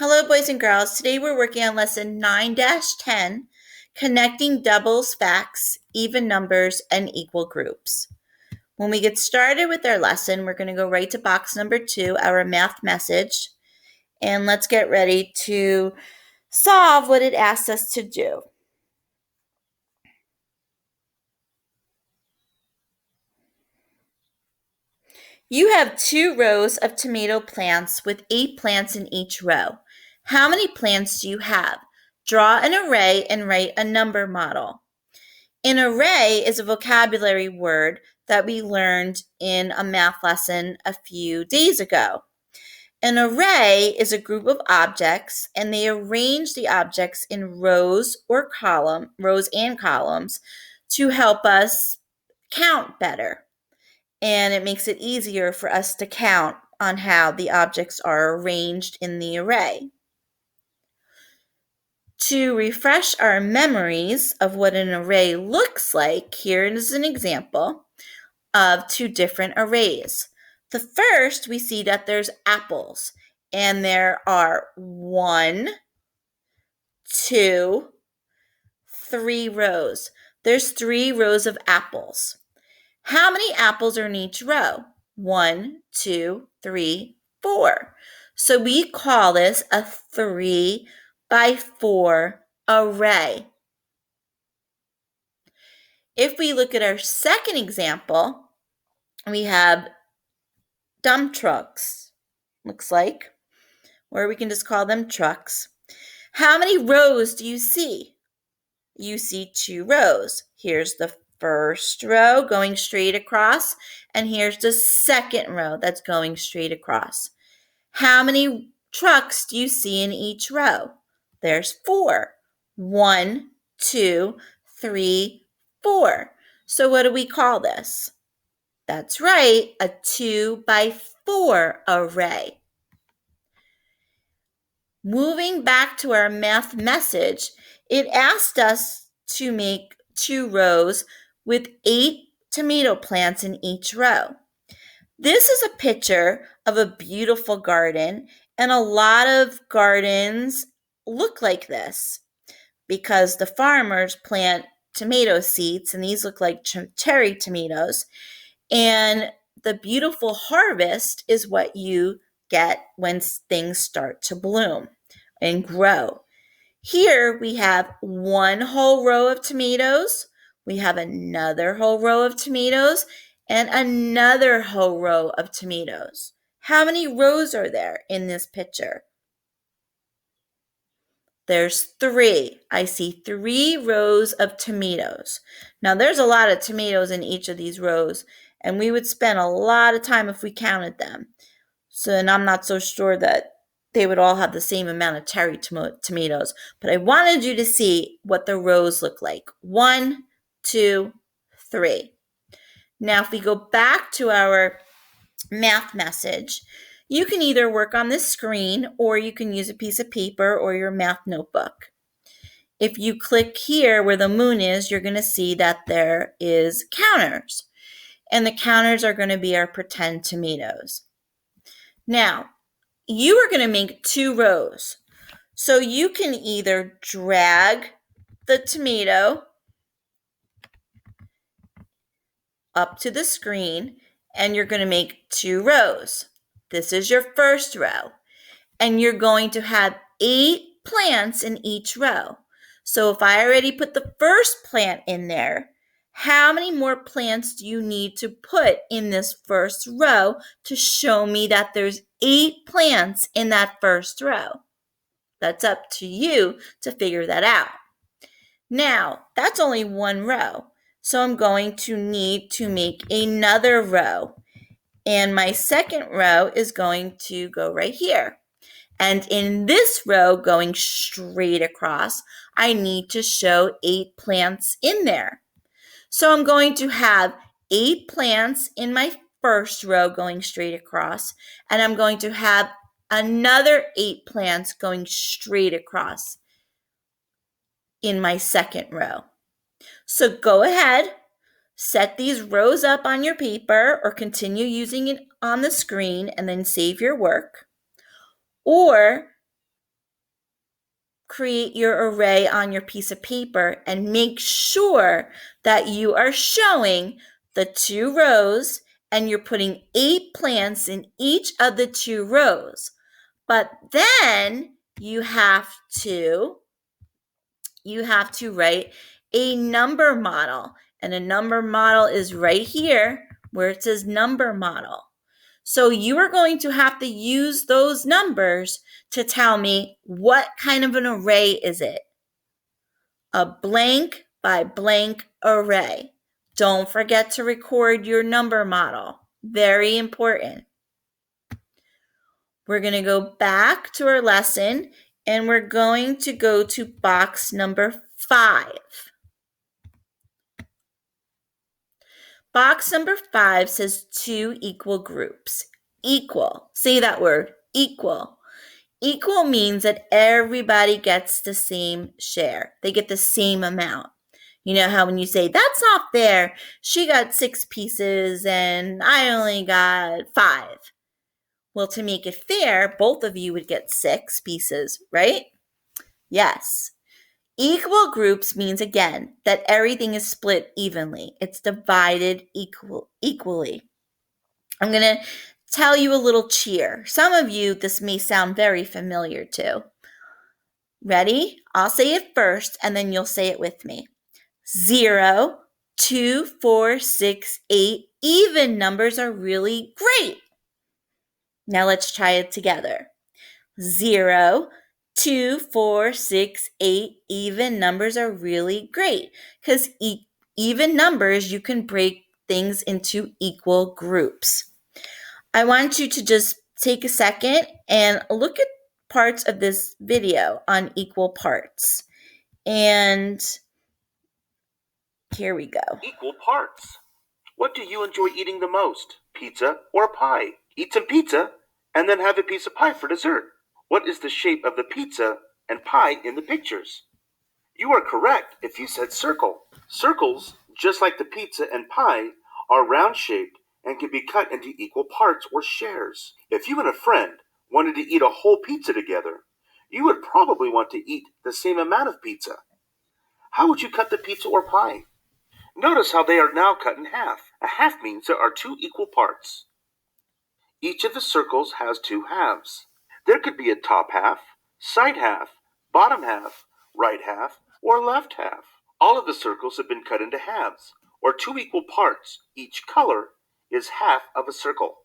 Hello, boys and girls. Today we're working on lesson 9-10, connecting doubles, facts, even numbers, and equal groups. When we get started with our lesson, we're going to go right to box number 2, our math message, and let's get ready to solve what it asks us to do. You have 2 rows of tomato plants with 8 plants in each row. How many plants do you have? Draw an array and write a number model. An array is a vocabulary word that we learned in a math lesson a few days ago. An array is a group of objects, and they arrange the objects in rows and columns to help us count better. And it makes it easier for us to count on how the objects are arranged in the array. To refresh our memories of what an array looks like, here is an example of 2 different arrays. The first, we see that there's apples, and there are 1, 2, 3 rows. There's 3 rows of apples. How many apples are in each row? 1, 2, 3, 4. So we call this a 3 by 4 array. If we look at our second example, we have dump trucks, looks like, or we can just call them trucks. How many rows do you see? You see 2 rows. Here's the first row going straight across, and here's the second row that's going straight across. How many trucks do you see in each row? There's 4. 1, 2, 3, 4. So what do we call this? That's right, a 2 by 4 array. Moving back to our math message, it asked us to make 2 rows with 8 tomato plants in each row. This is a picture of a beautiful garden, and a lot of gardens look like this because the farmers plant tomato seeds, and these look like cherry tomatoes. And the beautiful harvest is what you get when things start to bloom and grow. Here we have 1 whole row of tomatoes. We have another whole row of tomatoes and another whole row of tomatoes. How many rows are there in this picture? There's 3. I see 3 rows of tomatoes. Now there's a lot of tomatoes in each of these rows, and we would spend a lot of time if we counted them. And I'm not so sure that they would all have the same amount of cherry tomatoes, but I wanted you to see what the rows look like. 1, 2, 3. Now, if we go back to our math message, you can either work on this screen or you can use a piece of paper or your math notebook. If you click here where the moon is, you're going to see that there is counters, and the counters are going to be our pretend tomatoes. Now, you are going to make 2 rows. So you can either drag the tomato up to the screen, and you're going to make 2 rows. This is your first row, and you're going to have 8 plants in each row. So if I already put the first plant in there, how many more plants do you need to put in this first row to show me that there's 8 plants in that first row? That's up to you to figure that out. Now, that's only 1 row. So I'm going to need to make another row. And my second row is going to go right here. And in this row, going straight across, I need to show 8 plants in there. So I'm going to have 8 plants in my first row going straight across, and I'm going to have another 8 plants going straight across in my second row. So go ahead, set these rows up on your paper or continue using it on the screen and then save your work. Or create your array on your piece of paper and make sure that you are showing the 2 rows and you're putting 8 plants in each of the 2 rows. But then you have to write a number model. And a number model is right here where it says number model. So you are going to have to use those numbers to tell me what kind of an array is it. A blank by blank array. Don't forget to record your number model. Very important. We're going to go back to our lesson and we're going to go to box number 5. Box number 5 says 2 equal groups. Equal. Say that word, equal. Equal means that everybody gets the same share. They get the same amount. You know how when you say, that's not fair, she got 6 pieces and I only got 5. Well, to make it fair, both of you would get 6 pieces, right? Yes. Equal groups means, again, that everything is split evenly. It's divided equally. I'm going to tell you a little cheer. Some of you, this may sound very familiar to. Ready? I'll say it first, and then you'll say it with me. 0, 2, 4, 6, 8. Even numbers are really great. Now let's try it together. 0, 2, 4, 6, 8. Even numbers are really great because even numbers, you can break things into equal groups. I want you to just take a second and look at parts of this video on equal parts. And here we go. Equal parts. What do you enjoy eating the most? Pizza or pie? Eat some pizza and then have a piece of pie for dessert. What is the shape of the pizza and pie in the pictures? You are correct if you said circle. Circles, just like the pizza and pie, are round-shaped and can be cut into equal parts or shares. If you and a friend wanted to eat a whole pizza together, you would probably want to eat the same amount of pizza. How would you cut the pizza or pie? Notice how they are now cut in half. A half means there are 2 equal parts. Each of the circles has 2 halves. There could be a top half, side half, bottom half, right half, or left half. All of the circles have been cut into halves, or 2 equal parts. Each color is half of a circle.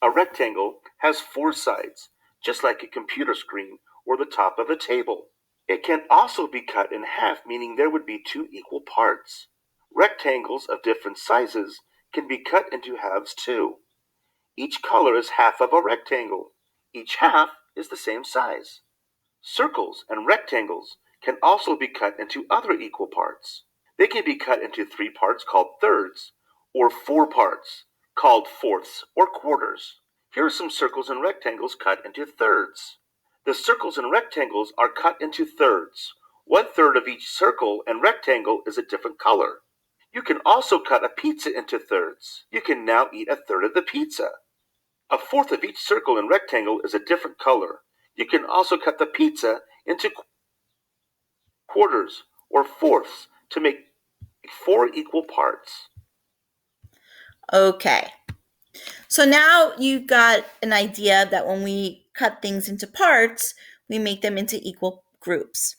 A rectangle has 4 sides, just like a computer screen or the top of a table. It can also be cut in half, meaning there would be 2 equal parts. Rectangles of different sizes can be cut into halves too. Each color is half of a rectangle. Each half is the same size. Circles and rectangles can also be cut into other equal parts. They can be cut into 3 parts called thirds, or 4 parts called fourths or quarters. Here are some circles and rectangles cut into thirds. The circles and rectangles are cut into thirds. 1/3 of each circle and rectangle is a different color. You can also cut a pizza into thirds. You can now eat a third of the pizza. 1/4 of each circle and rectangle is a different color. You can also cut the pizza into quarters or fourths to make 4 equal parts. Okay. So now you've got an idea that when we cut things into parts, we make them into equal groups.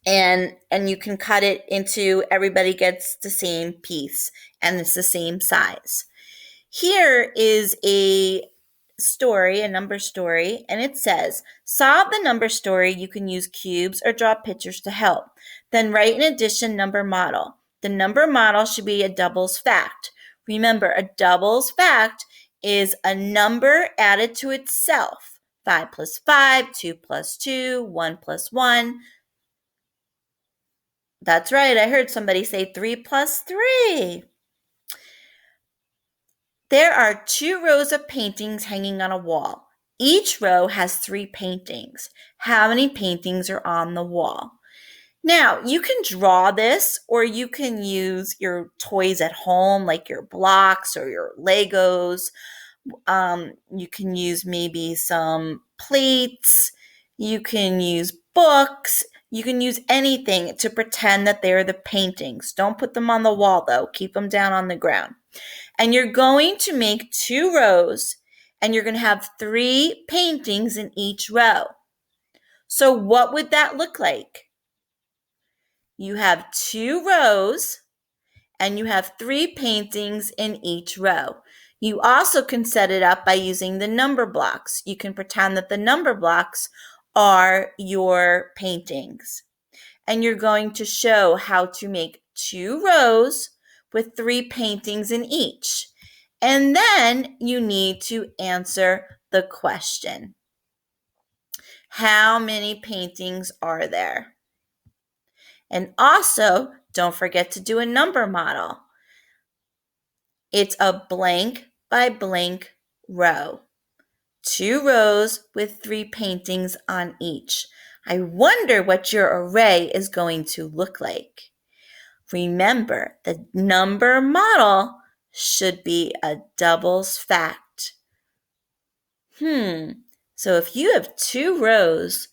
And you can cut it into everybody gets the same piece and it's the same size. Here is a story, a number story, and it says, solve the number story. You can use cubes or draw pictures to help. Then write an addition number model. The number model should be a doubles fact. Remember, a doubles fact is a number added to itself. 5 plus 5, 2 plus 2, 1 plus 1. That's right, I heard somebody say 3 plus 3. There are 2 rows of paintings hanging on a wall. Each row has 3 paintings. How many paintings are on the wall? Now, you can draw this, or you can use your toys at home, like your blocks or your Legos. You can use maybe some plates. You can use books. You can use anything to pretend that they're the paintings. Don't put them on the wall, though. Keep them down on the ground. And you're going to make 2 rows, and you're going to have 3 paintings in each row. So what would that look like? You have 2 rows, and you have 3 paintings in each row. You also can set it up by using the number blocks. You can pretend that the number blocks are your paintings. And you're going to show how to make 2 rows with 3 paintings in each. And then you need to answer the question. How many paintings are there? And also, don't forget to do a number model. It's a blank by blank row. 2 rows with 3 paintings on each. I wonder what your array is going to look like. Remember, the number model should be a doubles fact. So if you have 2 rows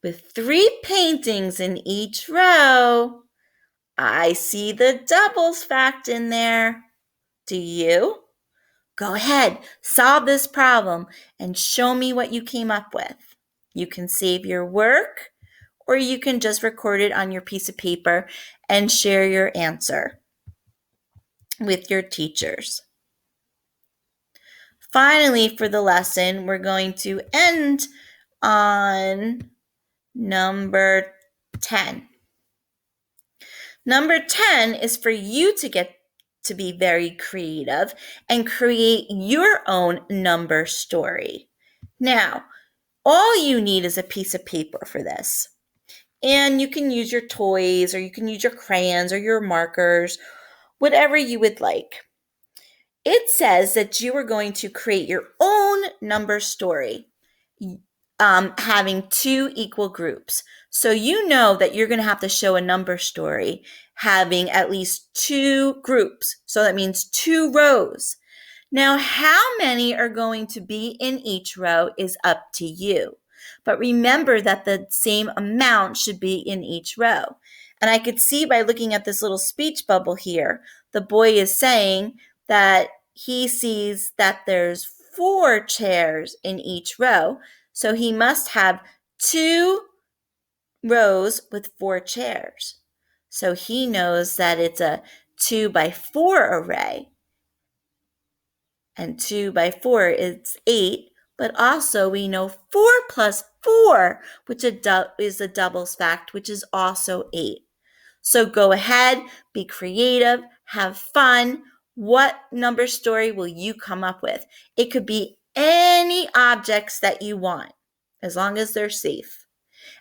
with 3 paintings in each row, I see the doubles fact in there. Do you? Go ahead, solve this problem and show me what you came up with. You can save your work, or you can just record it on your piece of paper and share your answer with your teachers. Finally, for the lesson, we're going to end on number 10. Number 10 is for you to get to be very creative and create your own number story. Now, all you need is a piece of paper for this. And you can use your toys, or you can use your crayons or your markers, whatever you would like. It says that you are going to create your own number story, having 2 equal groups. So you know that you're going to have to show a number story having at least 2 groups. So that means 2 rows. Now, how many are going to be in each row is up to you. But remember that the same amount should be in each row. And I could see by looking at this little speech bubble here, the boy is saying that he sees that there's 4 chairs in each row. So he must have 2 rows with 4 chairs. So he knows that it's a 2 by 4 array. And 2 by 4 is 8, but also we know 4 plus 4, which is a doubles fact, which is also 8. So go ahead, be creative, have fun. What number story will you come up with? It could be any objects that you want, as long as they're safe.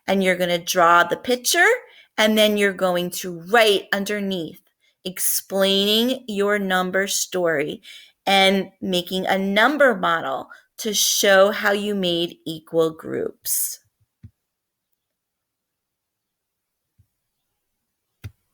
And you're going to draw the picture, and then you're going to write underneath, explaining your number story and making a number model to show how you made equal groups.